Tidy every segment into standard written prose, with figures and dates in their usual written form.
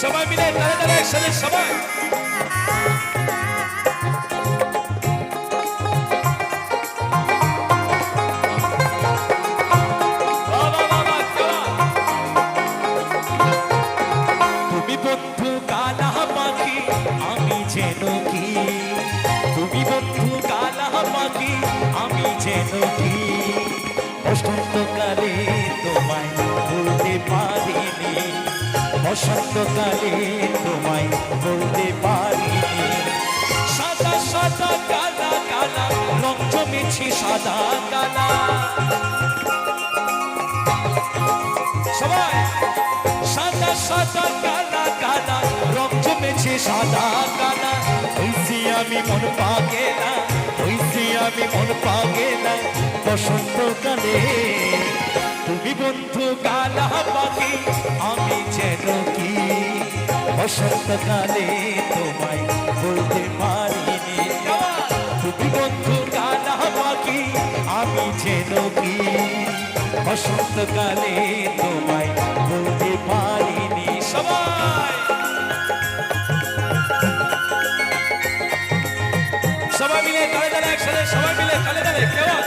সবাই মিলে তালে তালে একসাথে সবাই তুমি বন্ধু কালা পাখি আমি যেন কি তুমি বন্ধু কালা পাখি আমি যেন কি বসন্তকালে তোমায় বলতে পারিনি বসন্তকালে তোমায় বলতে পারিনি সাদা সাদা কালা কালা রং জমেছে সাদা কালা সবাই সাদা সাদা কালা কালা রং জমেছে সাদা কালা হইছি আমি মন পাগেলা হইছি আমি মন পাগেলা বসন্তকালে তুমি বন্ধু কালা পাখি আমি যেন কি বসন্তকালে তোমায় বলতে পারিনি তুমি বন্ধু কালা পাখি আমি যেন কি বসন্তকালে তোমায় বলতে পারিনি সবাই সবাই মিলে তালে তালে একসাথে সবাই মিলে তালে তালে কেমন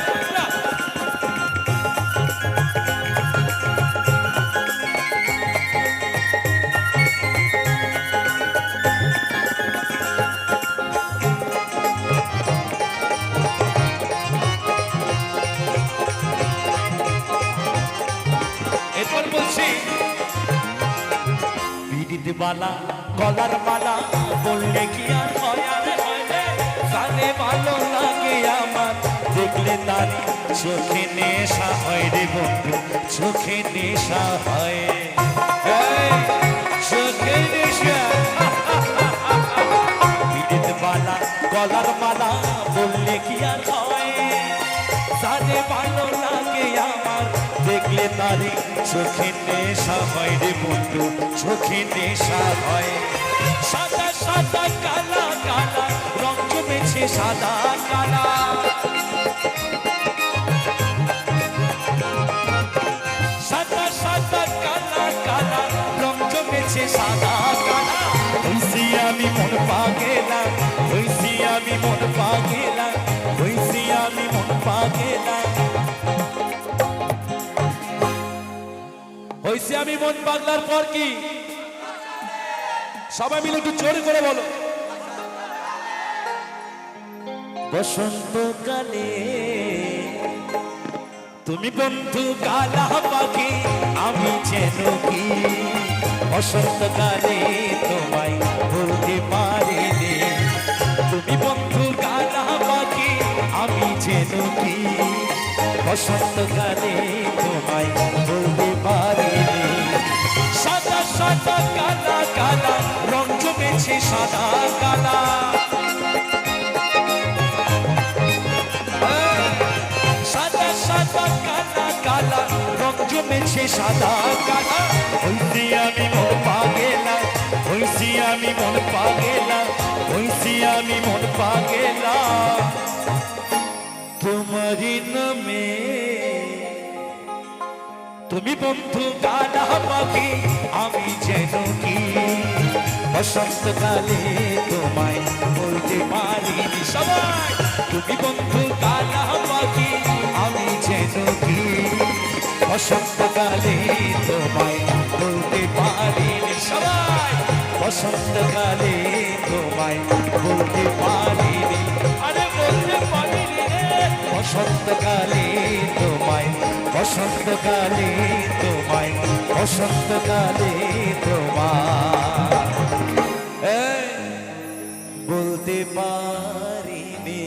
এরপর বলছি বিদিত বালা গলার মালা বললে কি আর হয় আর হয় রে কানে ভালো লাগে আমার দেখলে তার চোখে নেশা হয় রে বন্ধু চোখে নেশা হয় চোখে নেশা বিদিত বালা গলার মালা বললে কি আর হয় কানে ভালো লাগে আমার দেখলে তারে চোখে নেশা হয় রে বন্ধু চোখে নেশা হয় সাদা সাদা কালা কালা রং জমেছে সাদা কালা সাদা সাদা কালা কালা রং জমেছে সাদা কালা হইছি আমি মন পাগেলা হইছি আমি মন পাগেলা হইছি আমি মন পাগেলা হইছে আমি মন পাগলার পর কি সবাই মিলে একটু জোরে করে বলো বসন্তকালে তুমি বন্ধু কালা পাখি আমি যেন কি বসন্তকালে তোমায় বলতে পারিনি তুমি বন্ধু কালা পাখি আমি যেন কি বসন্তকালে তোমায় বলতে পারিনি সাদা সাদা কালা কালা রং জমেছে সাদা কালা সাদা সাদা কালা কালা রং জমেছে সাদা কালা হইছি আমি মন পাগেলা হইছি আমি মন পাগেলা হইছি আমি মন পাগেলা তোমারি নামে তুমি বন্ধু কালা পাখি আমি যেন কি বসন্তকালে তোমায় বলতে পারিনি সবাই তুমি বন্ধু কালা পাখি আমি যেন কি বসন্তকালে তোমায় বলতে পারিনি সবাই বসন্তকালে তোমায় বলতে পারিনি আরে বলতে পারিনি রে বসন্তকালে তোমায় বসন্তকালে তোমায় বসন্তকালে তোমায় বলতে পারিনি